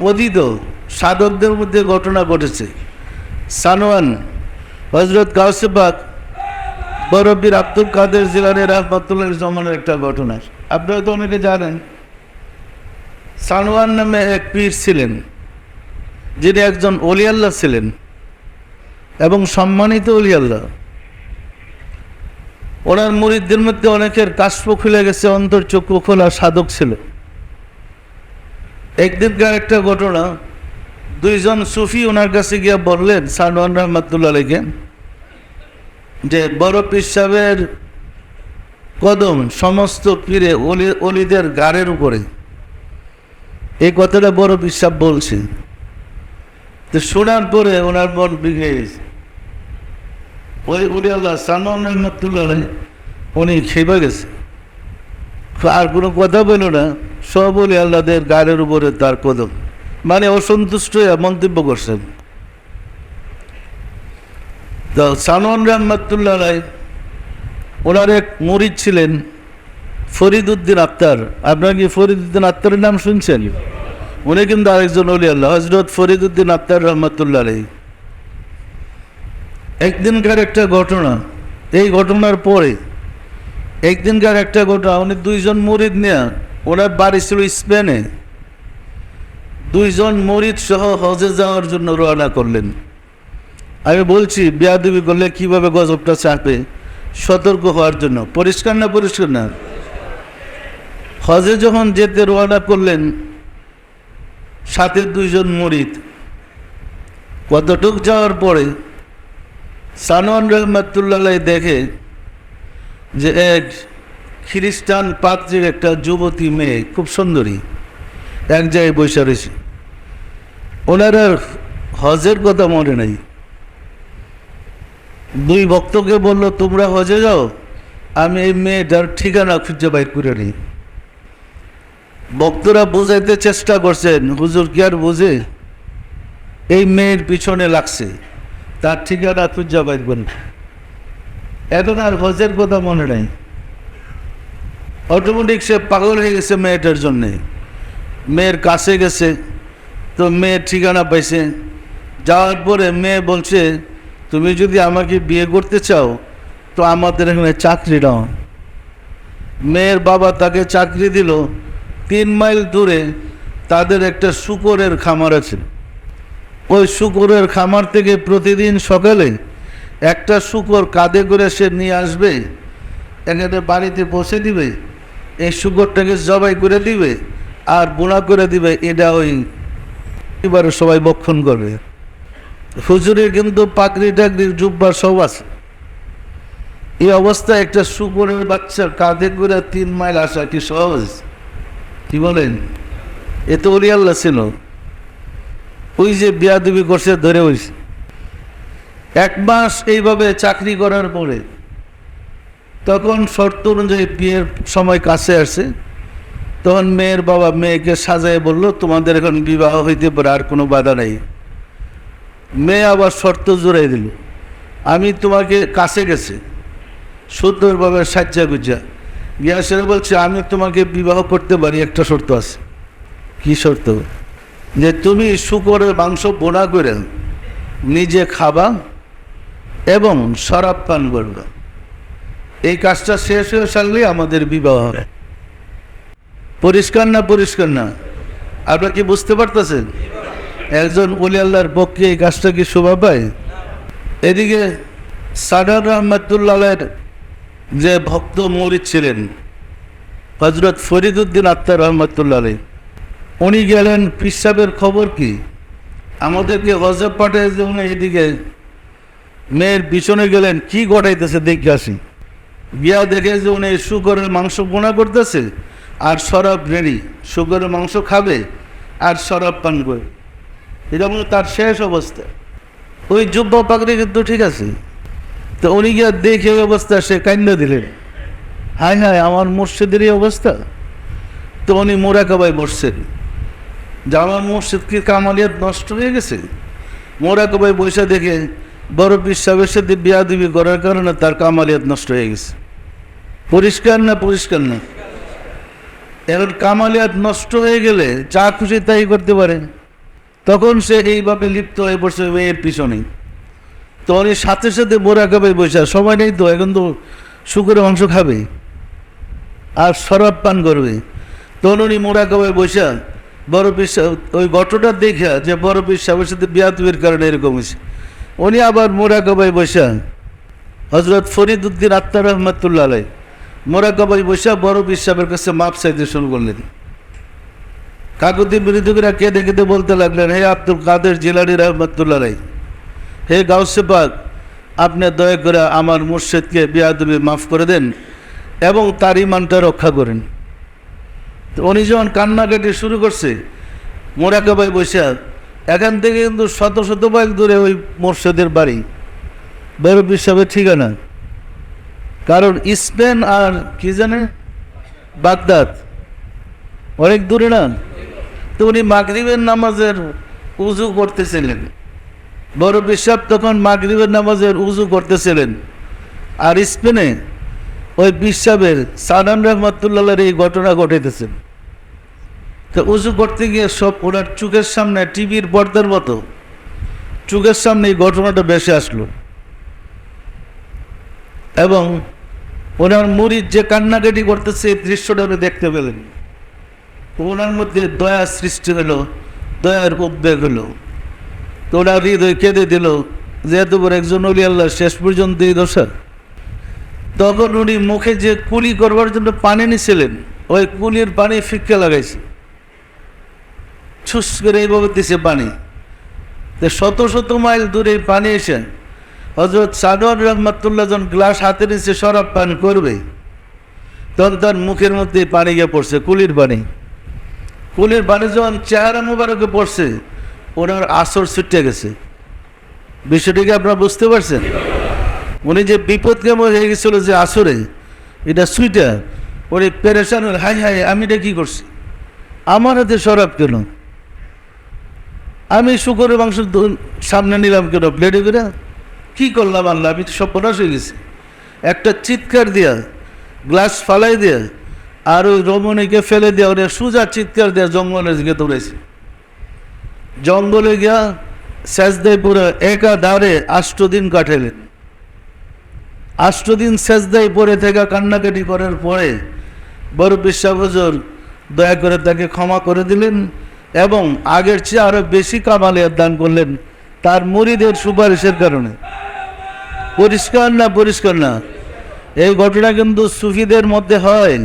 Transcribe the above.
পতিত সাধকদের মধ্যে ঘটনা ঘটেছে। সানোয়ান হযরত গাউসে পাক বরবীর আব্দুল কাদের জিলানী রাহমাতুল্লাহির জমানার একটা ঘটনা। আপনারা তো অনেকে জানেন, সানোয়ান নামে এক পীর ছিলেন, যিনি একজন ওলি আল্লাহ ছিলেন এবং সম্মানিত ওলি আল্লাহ। ওনার মুরিদদের মধ্যে অনেকের কাশফ খুলে গেছে, অন্তর চক্ষু খোলা সাধক ছিল। একদিনকার একটা ঘটনা, দুইজন সুফি ওনার কাছে গিয়ে বললেন সানোয়ান রহমাতুল্লাহ আলাইকে যে বড় পীর সাহেবের কদম সমস্ত পীরে অলিদের গাড়ের উপরে। এই কথাটা বড় পীর সাহেব বলছে। তো শোনার পরে ওনার মন ভেঙে গেছে। ওই উলি আল্লাহ সানোয়ান রহমাতুল্লাহ আলাই উনি খেপে গেছে, আর কোনো কথা বলল না। সব উলি আল্লাহদের গাড়ের উপরে তার কদম, মানে অসন্তুষ্ট হয়ে মন্তব্য করছেন। তো সানোয়ান রহমাতুল্লাহ আলাই ওনার এক মুরিদ ছিলেন ফরিদ উদ্দিন আত্তার। আপনারা কি ফরিদ উদ্দিন আত্তারের নাম শুনছেন? উনি কিন্তু আরেকজন ওলি আল্লাহ, হযরত ফরিদ উদ্দিন আত্তার রহমাতুল্লাহ আলাই। একদিনকার একটা ঘটনা, এই ঘটনার পরে একদিনকার একটা ঘটনা, উনি দুইজন মুরিদ নিয়ে, ওনার বাড়ি ছিল স্পেনে, দুইজন মুরিদ সহ হজে যাওয়ার জন্য রওনা করলেন। আমি বলছি বেয়াদবি করলে কিভাবে গজবটা চাপে, সতর্ক হওয়ার জন্য। পরিষ্কার না? পরিষ্কার না? হজে যখন যেতে রওনা করলেন, সাথে দুইজন মুরিদ, কতটুক যাওয়ার পরে সানোয়ান রহমাতুল্লাহ আলাই দেখে যে এক খ্রিস্টান পাত্রীর একটা যুবতী মেয়ে, খুব সুন্দরী, এক জায়গায় বসে রয়েছে। ওনার আর হজের কথা মনে নেই। দুই ভক্তকে বলল, তোমরা হজে যাও, আমি এই মেয়েটার ঠিকানা খুঁজে বাইর করে নিই। ভক্তরা বোঝাইতে চেষ্টা করছেন, হুজুর কি আর বোঝে, এই মেয়ের পিছনে লাগছে, তার ঠিকানা খুঁজে বাইর করেন। এখন আর হজের কথা মনে নেই। অটোমেটিক সে পাগল হয়ে গেছে মেয়েটার জন্যে। মেয়ের কাছে গেছে, তো মেয়ের ঠিকানা পাইছে। যাওয়ার পরে মেয়ে বলছে, তুমি যদি আমাকে বিয়ে করতে চাও তো আমাদের এখানে চাকরি দাও। মেয়ের বাবা তাকে চাকরি দিল। 3 মাইল দূরে তাদের একটা শূকরের খামার আছে। ওই শূকরের খামার থেকে প্রতিদিন সকালে একটা শূকর কাঁধে করে সে নিয়ে আসবে, এখানে বাড়িতে পৌঁছে দিবে, এই শূকরটাকে জবাই করে দিবে আর বোনা করে দিবে। এটা ওই এবারে সবাই বক্ষণ করবে। হুজুরের কিন্তু পাকড়ি টাকড়ি জুব্বা সব আছে। এই অবস্থায় একটা শূকরের বাচ্চার কাঁধে করে 3 মাইল আসা কি সহজ? কি বলেন? এ তো ওলি আল্লাহ ছিল। ওই যে বিয়াদবি করছে ধরে হয়েছে। 1 মাস এইভাবে চাকরি করার পরে তখন শর্ত অনুযায়ী বিয়ের সময় কাছে আসে। তখন মেয়ের বাবা মেয়েকে সাজায় বলল, তোমাদের এখন বিবাহ হইতে পারে, আর কোনো বাধা নেই। মেয়ে আবার শর্ত জোড়াই দিল, আমি তোমাকে কাছে গেছে সুন্দরভাবে সাজ্জা গুজ্জা গিয়া সেটা বলছে, আমি তোমাকে বিবাহ করতে পারি, একটা শর্ত আছে। কি শর্ত? যে তুমি শূকরের মাংস বোনা করে নিজে খাবা এবং শরাব পান করবে। এই কাজটা শেষ হয়ে সারলে আমাদের বিবাহ হবে। পরিষ্কার না? পরিষ্কার না? আপনারা কি বুঝতে পারতেছেন? একজন ওলি আল্লাহর পক্ষে এই কাজটা কি শোভা পায়? এদিকে সানোয়ান রহমাতুল্লাহ আলাইহির যে ভক্ত মুরিদ ছিলেন হযরত ফরিদ উদ্দিন আত্তার রহমাতুল্লাহ আলাইহি, উনি গেলেন পীর সাহেবের খবর কি, আমাদেরকে গজব পাঠায় যে উনি এদিকে মেয়ের পিছনে গেলেন, কি ঘটাইতেছে দেখে আসি। গিয়া দেখে যে উনি শূকরের মাংস বোনা করতেছে আর শরাব রেডি, শূকরের মাংস খাবে আর শরাব পান করবে। এটা মনে তার শেষ অবস্থা। ওই যুব্বা পাগড়ি কিন্তু ঠিক আছে। তো উনি গিয়া দেখে অবস্থা, সে কান্না দিলেন, হায় হায় আমার মুর্শিদের এই অবস্থা। তো উনি মোরাকাবায় বসছেন যে আমার মুর্শিদ কি কামালিয়াত নষ্ট হয়ে গেছে। মোরাকাবায় বসে দেখে বড় পীর সাহেবের সাথে বিয়াদবি করার কারণে তার কামালিয়াত নষ্ট হয়ে গেছে। পরিষ্কার না? পরিষ্কার না? এখন কামালিয়াত নষ্ট হয়ে গেলে যা খুশি তাই করতে পারে। তখন সে এইভাবে লিপ্ত হয়ে পড়ছে মেয়ের পিছনে। তো উনি সাথে সাথে মোরাকাবায় বসে, সময় নেই তো, এখন তো শুকরের মাংস খাবে আর শরাব পান করবে। তখন উনি মোরাকাবায় বসে বড় পীর সাহেব ওই ঘটনা দেখা যে বড় পীর সাহেবের সাথে বিয়াতুবের কারণে এরকম হয়েছে, উনি আবার মোরাকাবায় বসে হজরত ফরিদউদ্দিন আত্মার রহমতুল্লাহ আলাই মোরাকাবায় বসে বড় পীর সাহেবের কাছে মাপ চাইতে শুরু করলেন। কাকুতি বিরোধীরা কেঁদে কেঁদে বলতে লাগলেন, হে আব্দুল কাদের জিলানী রহমতুল্লাহ আলাই, হে গাউসে পাক, আপনি দয়া করে আমার মুর্শিদকে বিয়াদবি মাফ করে দেন এবং তার ইমানটা রক্ষা করেন। তো উনি যখন কান্নাকাটি শুরু করছে মোরাকাবায় বসে, এখান থেকে কিন্তু শত শত মাইল দূরে ওই মুর্শিদের বাড়ি, বড় পীর সাহেবের ঠিকানা। কারণ স্পেন আর কি জানে বাগদাদ অনেক দূরে না। তো উনি মাগরিবের নামাজের উজু করতেছিলেন, বড় পীর সাহেব তখন মাগরিবের নামাজের উজু করতেছিলেন। আর স্পেনে ওই পীর সাহেবের সাদান রহমতুল্লাহর এই ঘটনা ঘটেতেছেন। তো উজু করতে গিয়ে সব ওনার চোখের সামনে টিভির পর্দার মতো চোখের সামনে এই ঘটনাটা বেশি আসলো এবং ওনার মুরিদ যে কান্নাকাটি করতেছে এই দৃশ্যটা উনি দেখতে পেলেন। ওনার মধ্যে দয়া সৃষ্টি হলো, দয়ার উদ্বেগ হলো। তো ওনার হৃদয় কেঁদে দিল যে এত বড় একজন অলি আল্লাহ শেষ পর্যন্ত এই দশা। তখন উনি মুখে যে কুলি করবার জন্য পানি নিছিলেন, ওই কুলির পানি ফিক্কা লাগাইছে, ছুস করে এইভাবে দিছে পানি। তো শত শত মাইল দূরে পানি এসে হজরত সাদওয়ান রহমতুল্লাহ যখন গ্লাস হাতে নিচে শরাব পান করবে, তখন তার মুখের মধ্যে পানি গিয়ে পড়ছে, কুলির পানি। কুলির পানি যখন চেহারা মুবারকে পড়ছে, ওনার আসর ছুটে গেছে। বিষয়টিকে আপনারা বুঝতে পারছেন? উনি যে বিপদ কেমন হয়ে গেছিল যে আসরে, এটা সুইটা ওরে পেরেশান, হাই হাই আমি এটা কী করছি, আমার হাতে শরাব কেন, আমি শুকরের মাংস সামনে নিলাম কেন প্লেটে করে, কী করলাম আল্লাহ, আমি তো সব পনাশ হয়ে গেছি। একটা চিৎকার দিয়া গ্লাস ফালাই দিয়া আর ওই রমণীকে ফেলে দেওয়া, ওরা সোজা চিৎকার দেওয়া জঙ্গলের দিকে দৌড়াইছে। জঙ্গলে গিয়া সেজদায় পুরো একা দাঁড়ে 8 দিন কাটাইলেন। 8 দিন সেজদায় পড়ে থেকে কান্নাকাটি করার পরে বড় পীর সাহেব হুজুর দয়া করে তাকে ক্ষমা করে দিলেন এবং আগের চেয়ে আরো বেশি কামালিয়াত দান করলেন তার মুরিদের সুপারিশের কারণে। পরিষ্কার না? পরিষ্কার না? এই ঘটনা কিন্তু সুফিদের মধ্যে হয়।